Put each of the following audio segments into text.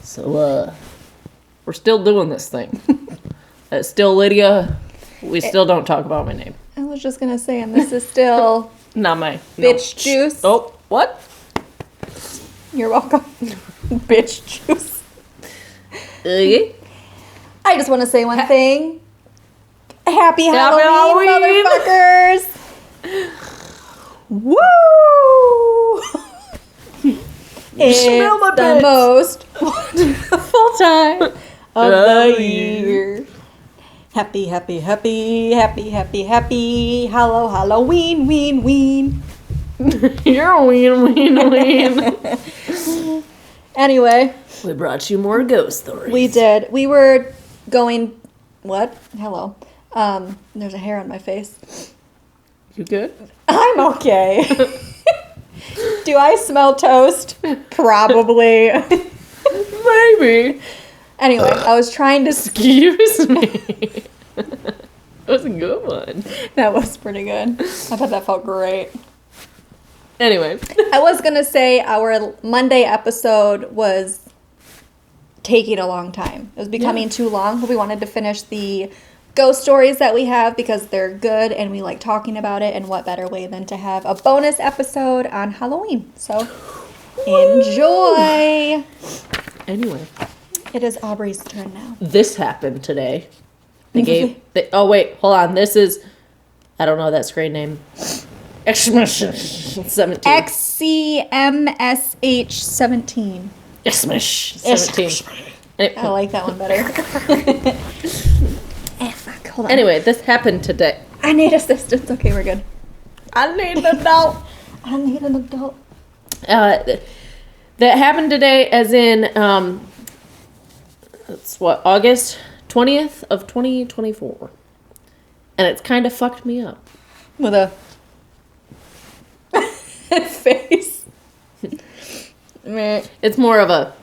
So, we're still doing this thing. It's still Lydia. We still don't talk about my name. I was just gonna say, and this is still Not my... bitch juice. Oh, what? You're welcome. Bitch juice. Okay. I just want to say one thing. Happy Halloween, motherfuckers! Woo! It's the most wonderful time of the year. Happy, happy, happy, happy, happy, happy. Halloween, ween. You're a ween. Anyway. We brought you more ghost stories. We did. We were going... What? Hello. There's a hair on my face. You good? I'm okay. Do I smell toast? Probably. Maybe. Anyway, I was trying to... Excuse me. That was a good one. That was pretty good. I thought that felt great. Anyway. I was going to say our Monday episode was taking a long time. It was becoming too long, but we wanted to finish the ghost stories that we have because they're good and we like talking about it, and what better way than to have a bonus episode on Halloween. So, enjoy! Anyway. It is Aubrey's turn now. This happened today. Oh, wait. Hold on. This is... I don't know that screen name. XCMSH 17. XCMSH 17. XCMSH 17. I like that one better. Fuck. Hold on. Anyway, this happened today. I need assistance. Okay, we're good. I need an adult. I need an adult. That happened today as in... It's what, August 20th of 2024. And it's kind of fucked me up. With a face. It's more of a...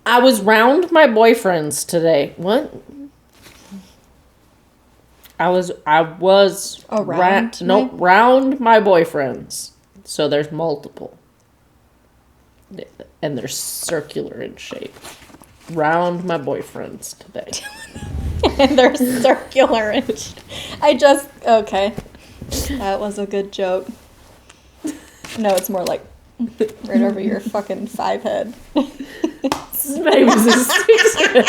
I was round my boyfriends today. What? I was around? round my boyfriends. So there's multiple. And they're circular in shape. Round my boyfriends today. And they're circular in shape. Okay. That was a good joke. No, it's more like right over your fucking 5 head. Maybe it's a 6 head.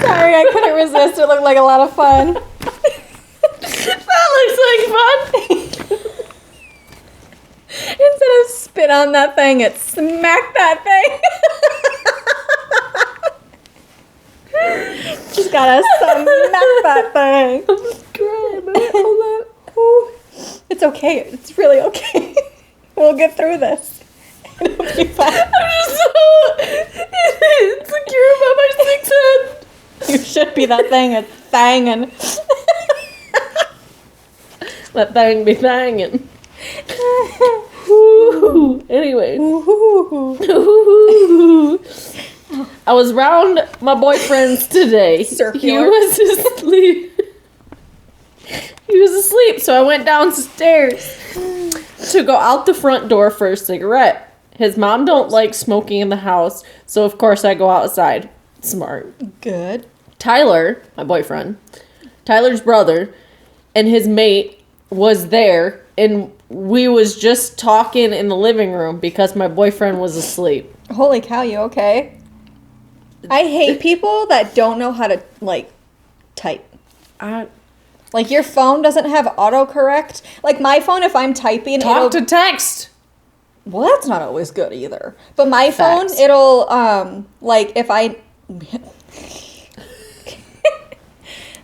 Sorry, I couldn't resist. It looked like a lot of fun. That looks like fun. Instead of spit on that thing, it smacked that thing. Just gotta smack that thing. Hold on. Ooh. It's okay. It's really okay. We'll get through this. It'll be fine. I'm just so insecure about my 6 head. You should be that thing. It's banging. That thing be banging. Anyway. I was round my boyfriend's today. Circular. He was asleep, so I went downstairs to go out the front door for a cigarette. His mom don't like smoking in the house, so of course I go outside. Smart. Good. Tyler, my boyfriend, Tyler's brother, and his mate was there, and we was just talking in the living room because my boyfriend was asleep. Holy cow, you okay? I hate people that don't know how to, like, type. Like, your phone doesn't have autocorrect. Like, my phone, if I'm typing... Talk to text. Well, that's not always good either. But my Facts. phone, it'll, like, if I...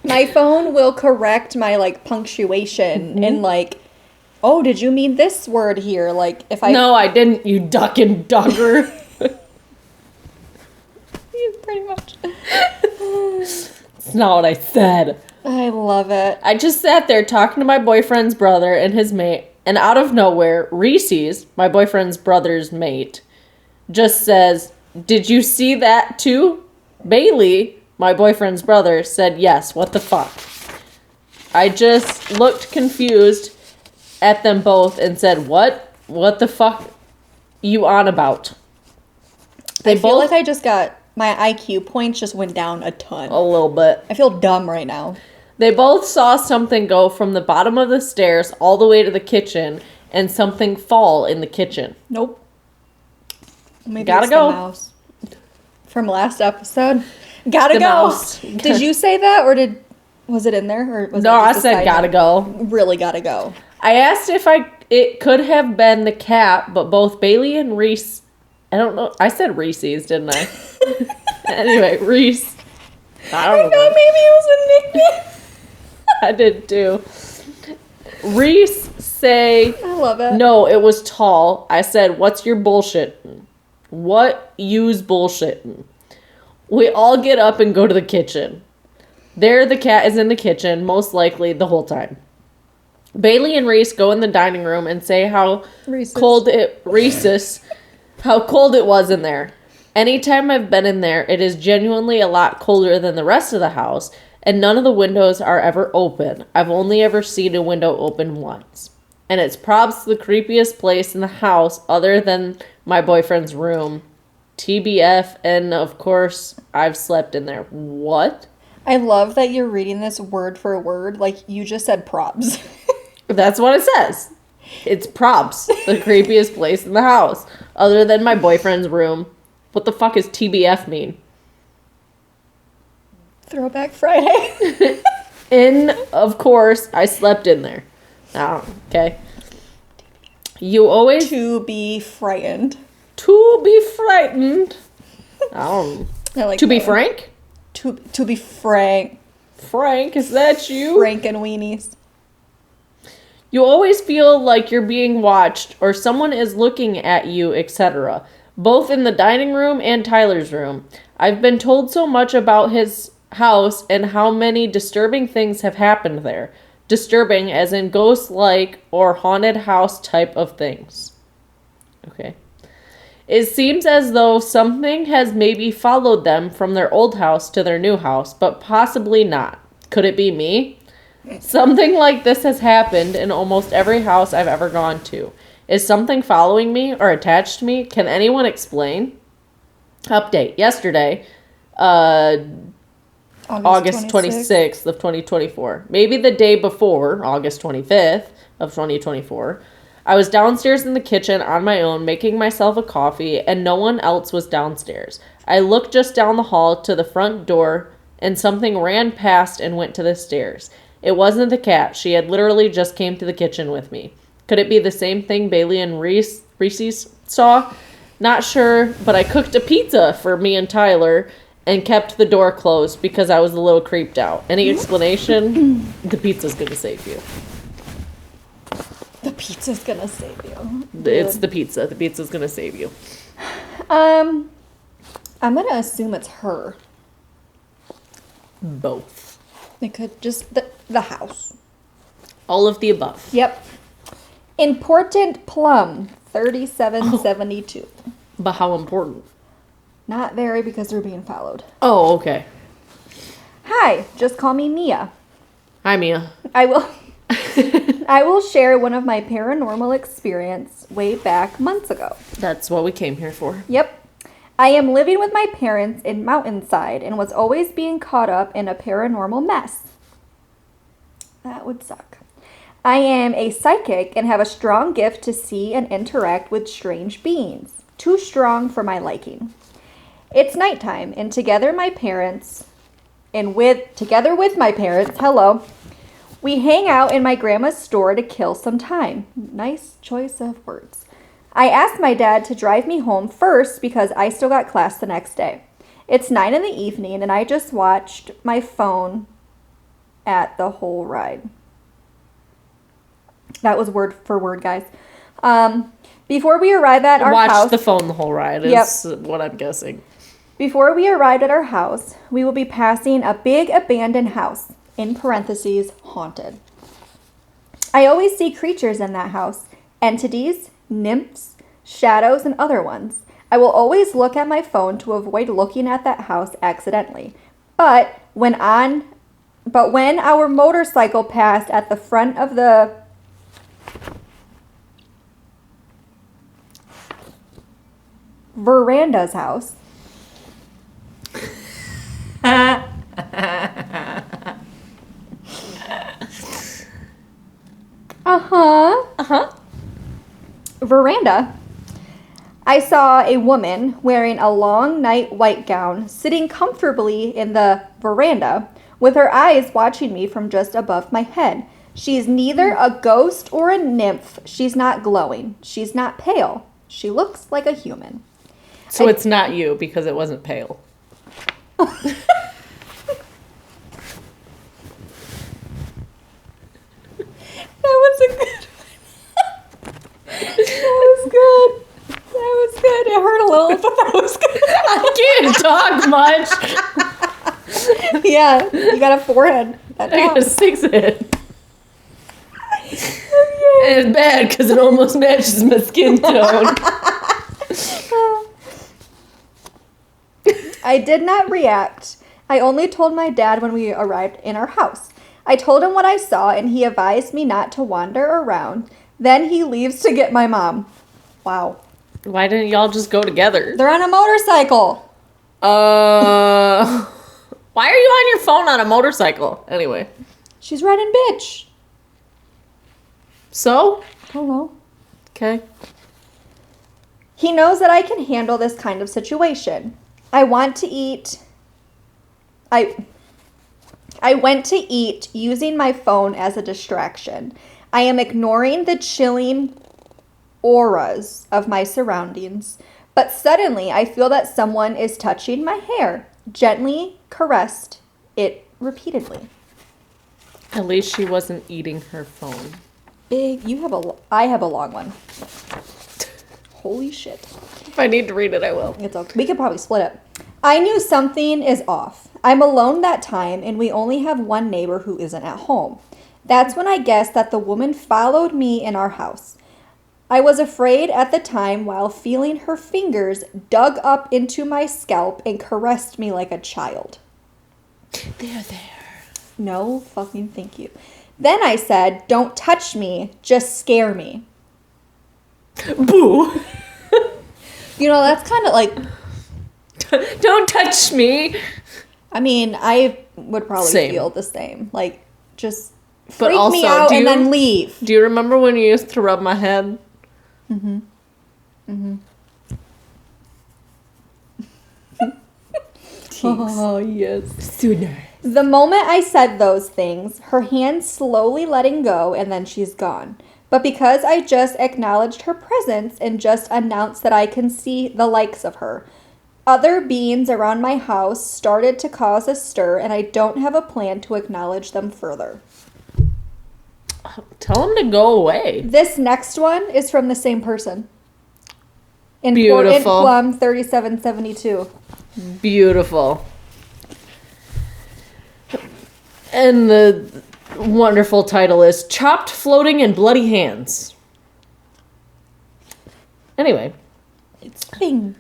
my phone will correct my, like, punctuation and, like, oh, did you mean this word here? Like, if I... No, I didn't, you duck and ducker. Pretty much. It's not what I said. I love it. I just sat there talking to my boyfriend's brother and his mate, and out of nowhere, Reese's, my boyfriend's brother's mate, just says, "Did you see that too?" Bailey, my boyfriend's brother, said, "Yes, what the fuck?" I just looked confused at them both and said, "What? What the fuck you on about?" I feel like I just got, my IQ points just went down a ton. A little bit. I feel dumb right now. They both saw something go from the bottom of the stairs all the way to the kitchen and something fall in the kitchen. Nope. Maybe Gotta it's go. the mouse. From last episode. Gotta The go. mouse. Did you say that, or was it in there, or was No, it I just a said side gotta note? go. Really gotta go. I asked if it could have been the cat, but both Bailey and Reese, I don't know, I said Reese's, didn't I? Anyway, Reese. I I don't thought know. maybe it was a nickname. I did too. Reese say, I love it. "No, it was tall." I said, "What's your bullshitting? What you's bullshitting?" We all get up and go to the kitchen. There, the cat is in the kitchen, most likely the whole time. Bailey and Reese go in the dining room and say how Reese's. how cold it was in there. Anytime I've been in there, it is genuinely a lot colder than the rest of the house, and none of the windows are ever open. I've only ever seen a window open once. And it's props the creepiest place in the house other than my boyfriend's room. TBF, and of course, I've slept in there. What? I love that you're reading this word for word. Like, you just said props. That's what it says. It's props, the creepiest place in the house, other than my boyfriend's room. What the fuck does TBF mean? Throwback Friday. And, of course, I slept in there. Oh, okay. You always... To be frightened. To be frightened. I like to be that one. frank? To be frank. Frank, is that you? Frank and weenies. You always feel like you're being watched or someone is looking at you, etc. Both in the dining room and Tyler's room. I've been told so much about his house and how many disturbing things have happened there. Disturbing as in ghost-like or haunted house type of things. Okay. It seems as though something has maybe followed them from their old house to their new house, but possibly not. Could it be me? Something like this has happened in almost every house I've ever gone to. Is something following me or attached to me? Can anyone explain? Update. Yesterday, August 26th of 2024. Maybe the day before, August 25th of 2024. I was downstairs in the kitchen on my own making myself a coffee and no one else was downstairs. I looked just down the hall to the front door and something ran past and went to the stairs. It wasn't the cat. She had literally just came to the kitchen with me. Could it be the same thing Bailey and Reese's saw? Not sure, but I cooked a pizza for me and Tyler and kept the door closed because I was a little creeped out. Any explanation? The pizza's gonna save you. The pizza's gonna save you. It's the pizza. The pizza's gonna save you. I'm gonna assume it's her. Both. It could just the house. All of the above. Yep. Important plum, 3772. But how important? Not very because they're being followed. Oh, okay. Hi, just call me Mia. Hi, Mia. I will share one of my paranormal experience way back months ago. That's what we came here for. Yep. I am living with my parents in Mountainside and was always being caught up in a paranormal mess. That would suck. I am a psychic and have a strong gift to see and interact with strange beings. Too strong for my liking. It's nighttime and together with my parents, hello, we hang out in my grandma's store to kill some time. Nice choice of words. I asked my dad to drive me home first because I still got class the next day. It's 9 p.m. and I just watched my phone at the whole ride. That was word for word, guys. Before we arrive at our house... Watch the phone the whole ride is what I'm guessing. Before we arrive at our house, we will be passing a big abandoned house, in parentheses, haunted. I always see creatures in that house, entities, nymphs, shadows, and other ones. I will always look at my phone to avoid looking at that house accidentally. But when our motorcycle passed at the front of the Veranda's house. Veranda. I saw a woman wearing a long night white gown sitting comfortably in the veranda with her eyes watching me from just above my head. She's neither a ghost or a nymph. She's not glowing. She's not pale. She looks like a human. So it's not you because it wasn't pale. That was a good one. That was good. That was good. It hurt a little, but that was good. I can't talk much. Yeah, you got a forehead. That I got a talks. 6 head. And it's bad because it almost matches my skin tone. I did not react. I only told my dad when we arrived in our house. I told him what I saw, and he advised me not to wander around. Then he leaves to get my mom. Wow. Why didn't y'all just go together? They're on a motorcycle. Why are you on your phone on a motorcycle? Anyway. She's riding bitch. So? I don't know. Okay. He knows that I can handle this kind of situation. I went to eat using my phone as a distraction. I am ignoring the chilling auras of my surroundings, but suddenly I feel that someone is touching my hair, gently caressed it repeatedly. At least she wasn't eating her phone. I have a long one. Holy shit. If I need to read it, I will. It's okay. We could probably split it. I knew something is off. I'm alone that time, and we only have one neighbor who isn't at home. That's when I guessed that the woman followed me in our house. I was afraid at the time while feeling her fingers dug up into my scalp and caressed me like a child. There. No fucking thank you. Then I said, "Don't touch me, just scare me." Boo! You know, that's kind of like... Don't touch me! I mean, I would probably Same. feel the same. Like, just But freak also, me out and then leave. Do you remember when you used to rub my head? Mm-hmm. Mm-hmm. Oh, yes. So nice. The moment I said those things, her hand slowly letting go, and then she's gone. But because I just acknowledged her presence and just announced that I can see the likes of her, other beings around my house started to cause a stir, and I don't have a plan to acknowledge them further. Tell him to go away. This next one is from the same person. In Beautiful. Plum 3772. Beautiful. And the wonderful title is Chopped, Floating, and Bloody Hands. Anyway. It's thing.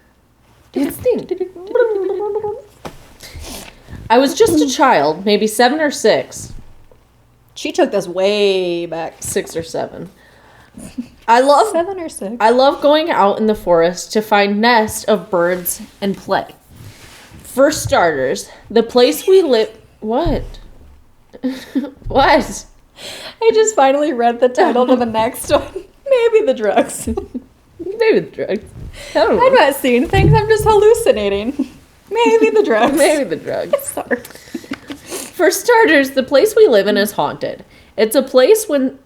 It's thing. I was just a child, maybe 7 or 6. She took this way back. 6 or 7. 7 or 6. I love going out in the forest to find nests of birds and play. For starters, the place we live... What? What? I just finally read the title to the next one. Maybe the drugs. Maybe the drugs. I don't know. I'm not seeing things, I'm just hallucinating. Maybe the drugs. Maybe the drugs. Sorry. For starters, the place we live in is haunted. It's a place when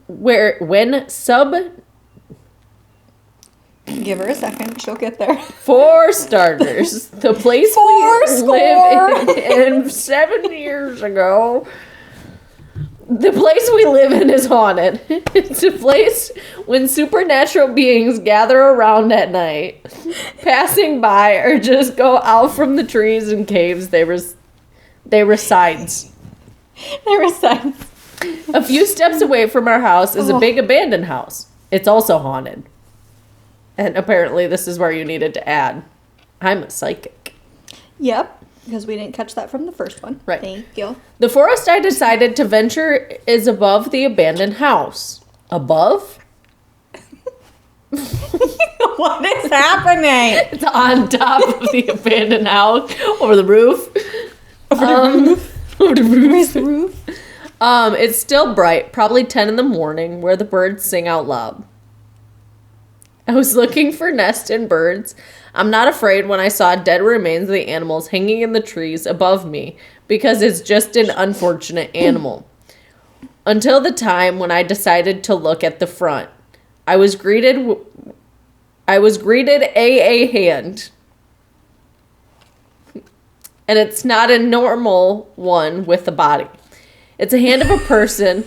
Give her a second, she'll get there. For starters, the place we live in 7 years ago. The place we live in is haunted. It's a place when supernatural beings gather around at night, passing by or just go out from the trees and caves they reside. There was signs. A few steps away from our house is a big abandoned house. It's also haunted. And apparently this is where you needed to add I'm a psychic. Yep, because we didn't catch that from the first one. Right. Thank you. The forest I decided to venture is above the abandoned house. Above? What is happening? It's on top of the abandoned house. Over the roof. Over the roof. Where's the roof? It's still bright, probably 10 in the morning, where the birds sing out loud. I was looking for nests and birds. I'm not afraid when I saw dead remains of the animals hanging in the trees above me, because it's just an unfortunate animal. Until the time when I decided to look at the front. I was greeted a hand. And it's not a normal one with a body. It's a hand of a person.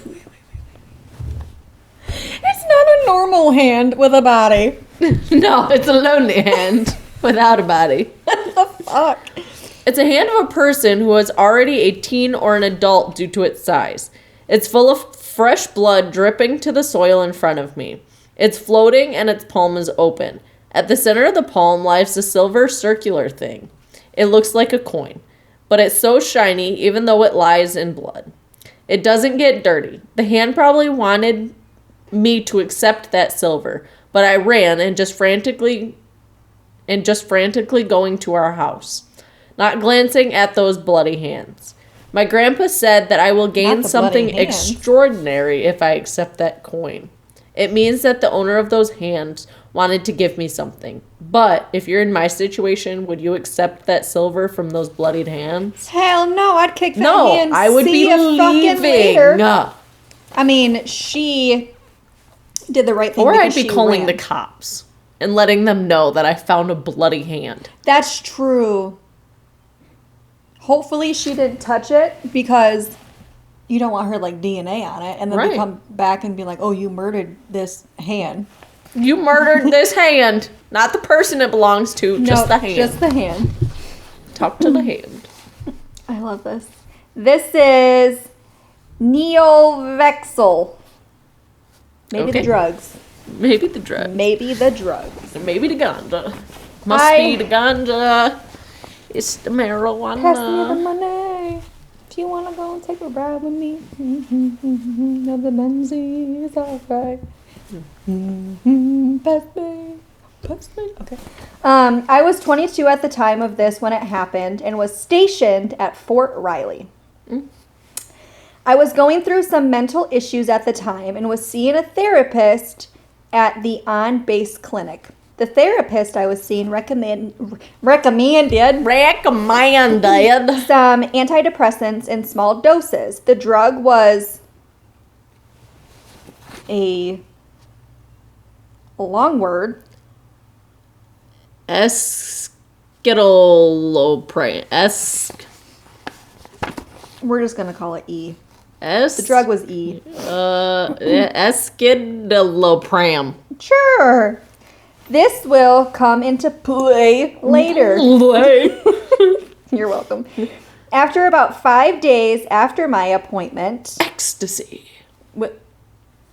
It's not a normal hand with a body. No, it's a lonely hand without a body. What the fuck? It's a hand of a person who is already a teen or an adult due to its size. It's full of fresh blood dripping to the soil in front of me. It's floating and its palm is open. At the center of the palm lies a silver circular thing. It looks like a coin, but it's so shiny even though it lies in blood. It doesn't get dirty. The hand probably wanted me to accept that silver, but I ran and just frantically going to our house, not glancing at those bloody hands. My grandpa said that I will gain something extraordinary if I accept that coin. It means that the owner of those hands wanted to give me something. But if you're in my situation, would you accept that silver from those bloodied hands? Hell no, I'd kick that hand. No, I would be leaving. I mean, she did the right thing. Or I'd be calling the cops and letting them know that I found a bloody hand. That's true. Hopefully she didn't touch it, because you don't want her like DNA on it, and then they come back and be like, "Oh, you murdered this hand. You murdered this hand, not the person it belongs to, just the hand. Just the hand." Talk to the hand. I love this. This is Neovexel. Maybe the drugs. Maybe the drugs. Maybe the drugs. Maybe the ganja. Must be the ganja. It's the marijuana. Pass me the money. If you want to go and take a ride with me. Of the Benzie is alright. Pass me. Okay. I was 22 at the time of this when it happened and was stationed at Fort Riley. I was going through some mental issues at the time and was seeing a therapist at the on-base clinic. The therapist I was seeing recommended some antidepressants in small doses. The drug was a long word. Escitalopram. We're just going to call it E. The drug was E. Escitalopram. Sure. This will come into play later. You're welcome. After about 5 days after my appointment. Ecstasy. What?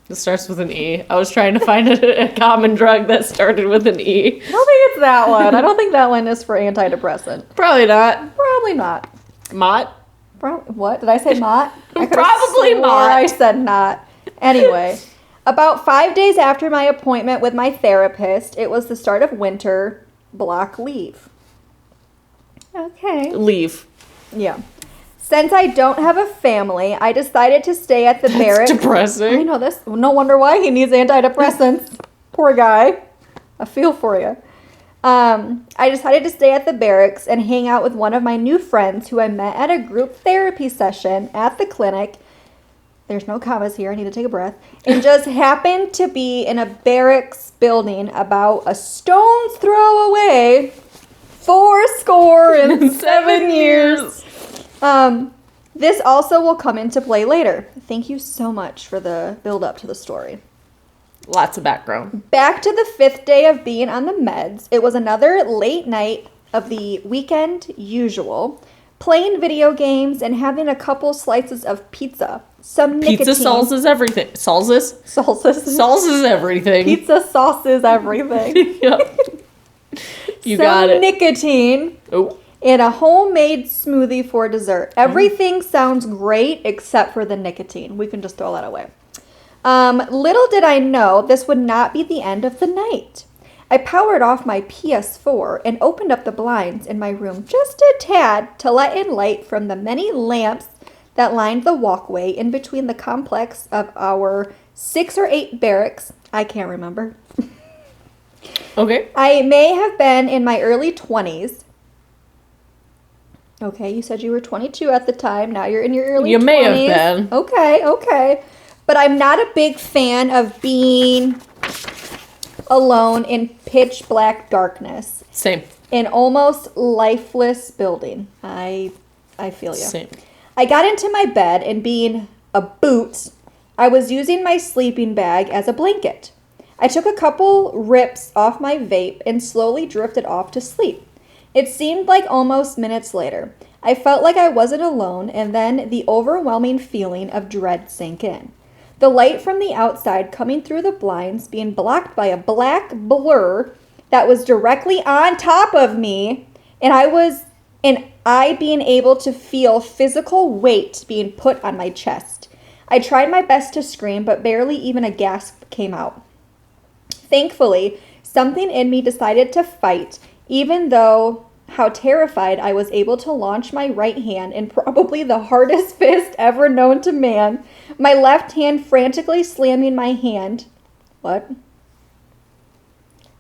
It starts with an E. I was trying to find a common drug that started with an E. I don't think it's that one. I don't think that one is for antidepressant. Probably not. Probably not. Mott? What? Did I say mott? Probably mott. I said not. Anyway. About 5 days after my appointment with my therapist, it was the start of winter, block leave. Okay. Leave. Yeah. Since I don't have a family, I decided to stay at the barracks. That's depressing. I know this. No wonder why he needs antidepressants. Poor guy. I feel for you. I decided to stay at the barracks and hang out with one of my new friends who I met at a group therapy session at the clinic. There's no commas here. I need to take a breath. And just happened to be in a barracks building about a stone's throw away, 7 years. This also will come into play later. Thank you so much for the build up to the story. Lots of background. Back to the 5th day of being on the meds. It was another late night of the weekend usual. Playing video games and having a couple slices of pizza. Some nicotine. Pizza salsas everything. Salsas? Salsas. Salsas everything. Pizza sauce is everything. Yep. You got it. nicotine, Oh. and a homemade smoothie for dessert. Everything sounds great except for the nicotine. We can just throw that away. Little did I know this would not be the end of the night. I powered off my PS4 and opened up the blinds in my room just a tad to let in light from the many lamps that lined the walkway in between the complex of our 6 or 8 barracks. I can't remember. Okay. I may have been in my early 20s. Okay, you said you were 22 at the time. Now you're in your early 20s. You may have been. Okay. But I'm not a big fan of being alone in pitch black darkness. Same. In almost lifeless building. I feel you. Same. I got into my bed and being a boot, I was using my sleeping bag as a blanket. I took a couple rips off my vape and slowly drifted off to sleep. It seemed like almost minutes later. I felt like I wasn't alone, and then the overwhelming feeling of dread sank in. The light from the outside coming through the blinds being blocked by a black blur that was directly on top of me, and I being able to feel physical weight being put on my chest. I tried my best to scream, but barely even a gasp came out. Thankfully, something in me decided to fight, even though how terrified I was able to launch my right hand in probably the hardest fist ever known to man, my left hand frantically slamming my hand. What?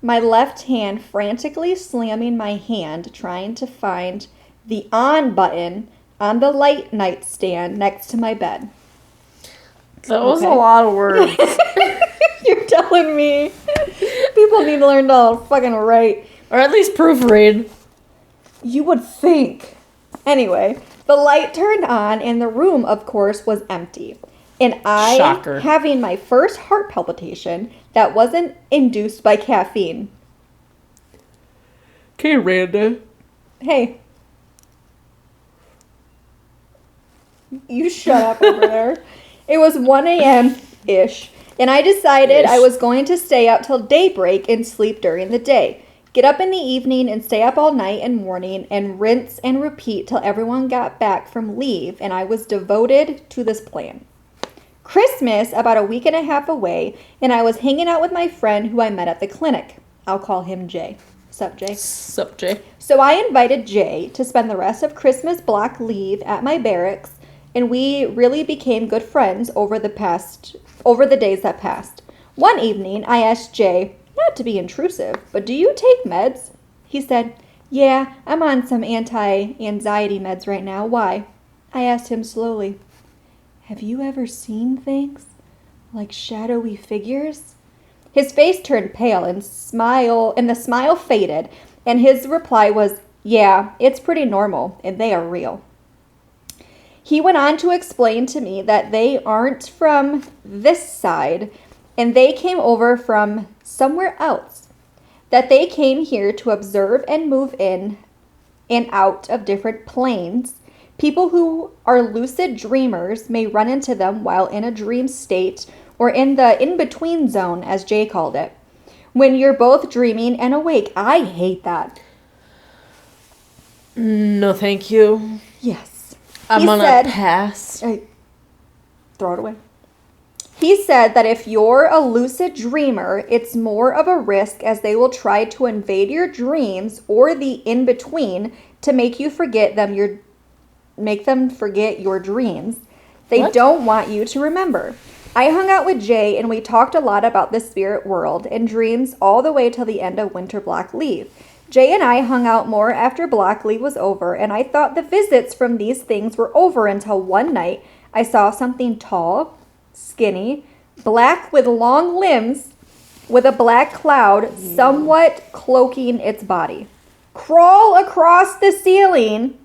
My left hand frantically slamming my hand, trying to find the on button on the light nightstand next to my bed. That was a lot of words. You're telling me people need to learn to fucking write. Or at least proofread. You would think. Anyway, the light turned on and the room, of course, was empty. And I, Shocker. having my first heart palpitation that wasn't induced by caffeine. Okay, Randa. Hey. You shut up over there. It was 1 a.m.-ish, and I decided I was going to stay up till daybreak and sleep during the day. Get up in the evening and stay up all night and morning and rinse and repeat till everyone got back from leave, and I was devoted to this plan. Christmas, about a week and a half away, and I was hanging out with my friend who I met at the clinic. I'll call him Jay. Sup, Jay? Sup, Jay? So I invited Jay to spend the rest of Christmas block leave at my barracks, and we really became good friends over the days that passed. One evening, I asked Jay, not to be intrusive, but do you take meds? He said, yeah, I'm on some anti-anxiety meds right now. Why? I asked him slowly, have you ever seen things like shadowy figures? His face turned pale and the smile faded, and his reply was, yeah, it's pretty normal, and they are real. He went on to explain to me that they aren't from this side, and they came over from somewhere else. That they came here to observe and move in and out of different planes. People who are lucid dreamers may run into them while in a dream state or in the in-between zone, as Jay called it. When you're both dreaming and awake. I hate that. No, thank you. Yes. I'm gonna pass. Throw it away. He said that if you're a lucid dreamer, it's more of a risk as they will try to invade your dreams or the in-between to make you forget them. Make them forget your dreams. They don't want you to remember. I hung out with Jay and we talked a lot about the spirit world and dreams all the way till the end of winter block leave. Jay and I hung out more after block leave was over, and I thought the visits from these things were over until one night I saw something tall, skinny, black with long limbs, with a black cloud somewhat cloaking its body, crawl across the ceiling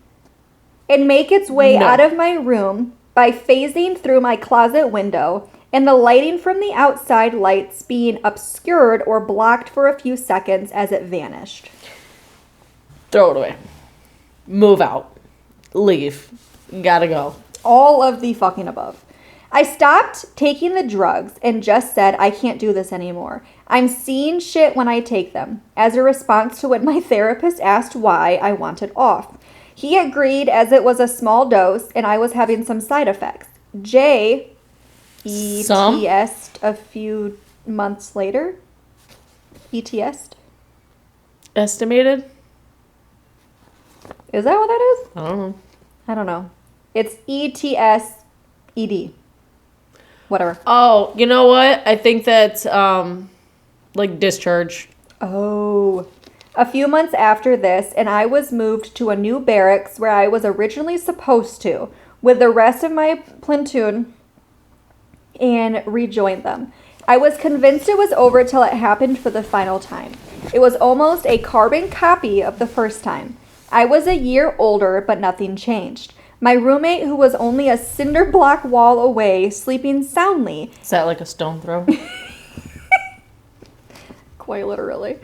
and make its way out of my room by phasing through my closet window, and the lighting from the outside lights being obscured or blocked for a few seconds as it vanished. Throw it away. Move out. Leave. Gotta go. All of the fucking above. I stopped taking the drugs and just said I can't do this anymore. I'm seeing shit when I take them, as a response to when my therapist asked why I wanted off. He agreed as it was a small dose and I was having some side effects. Jay ETS'd a few months later. ETS'd? Estimated? Is that what that is? I don't know. I don't know. It's ETSED. Whatever. Oh, you know what? I think that's like discharge. Oh. A few months after this, and I was moved to a new barracks where I was originally supposed to, with the rest of my platoon, and rejoined them. I was convinced it was over till it happened for the final time. It was almost a carbon copy of the first time. I was a year older, but nothing changed. My roommate, who was only a cinder block wall away, sleeping soundly. Is that like a stone throw? Quite literally.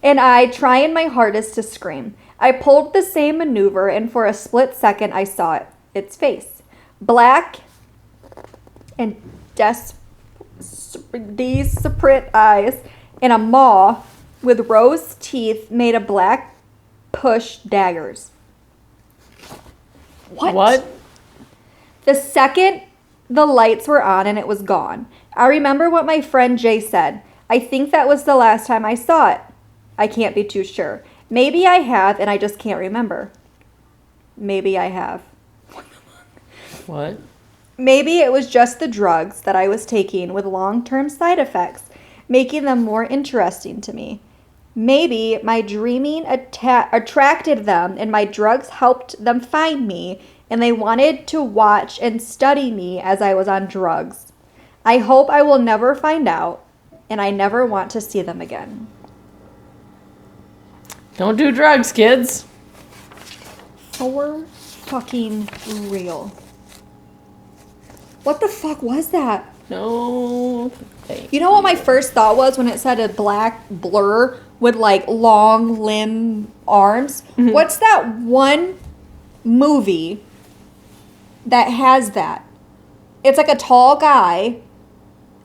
And I trying my hardest to scream. I pulled the same maneuver, and for a split second, I saw it. Its face. Black and desperate eyes, and a maw with rose teeth made of black push daggers. What? The second the lights were on and it was gone. I remember what my friend Jay said. I think that was the last time I saw it. I can't be too sure. Maybe I have and I just can't remember. Maybe I have. What? Maybe it was just the drugs that I was taking with long-term side effects, making them more interesting to me. Maybe my dreaming attracted them and my drugs helped them find me and they wanted to watch and study me as I was on drugs. I hope I will never find out and I never want to see them again. Don't do drugs, kids. For fucking real. What the fuck was that? No. You know what my first thought was when it said a black blur with like long limb arms? Mm-hmm. What's that one movie that has that? It's like a tall guy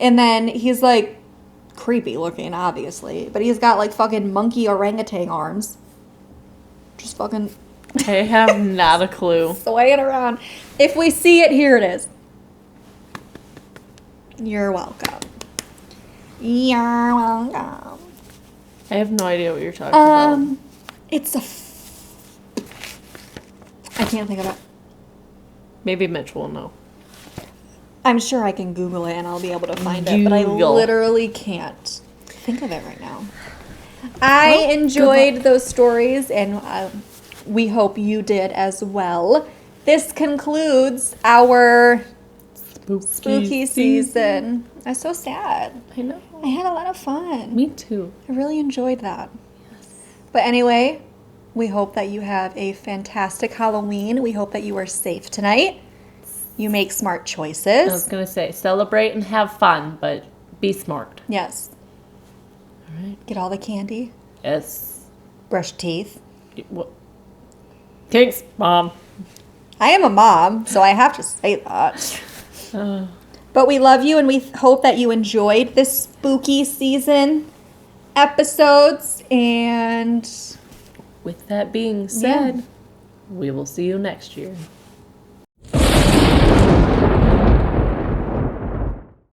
and then he's like creepy looking, obviously, but he's got like fucking monkey orangutan arms. Just fucking... I have not a clue. Swaying around. If we see it, here it is. You're welcome. You're welcome. I have no idea what you're talking about. It's I can't think of it. Maybe Mitch will know. I'm sure I can Google it and I'll be able to find it, but I literally can't think of it right now. I enjoyed those stories and we hope you did as well. This concludes our spooky season. I'm so sad. I know. I had a lot of fun. Me too. I really enjoyed that. Yes. But anyway, we hope that you have a fantastic Halloween. We hope that you are safe tonight. You make smart choices. I was going to say, celebrate and have fun, but be smart. Yes. All right. Get all the candy. Yes. Brush teeth. Thanks, Mom. I am a mom, so I have to say that. But we love you and we hope that you enjoyed this spooky season episodes. And with that being said, we will see you next year.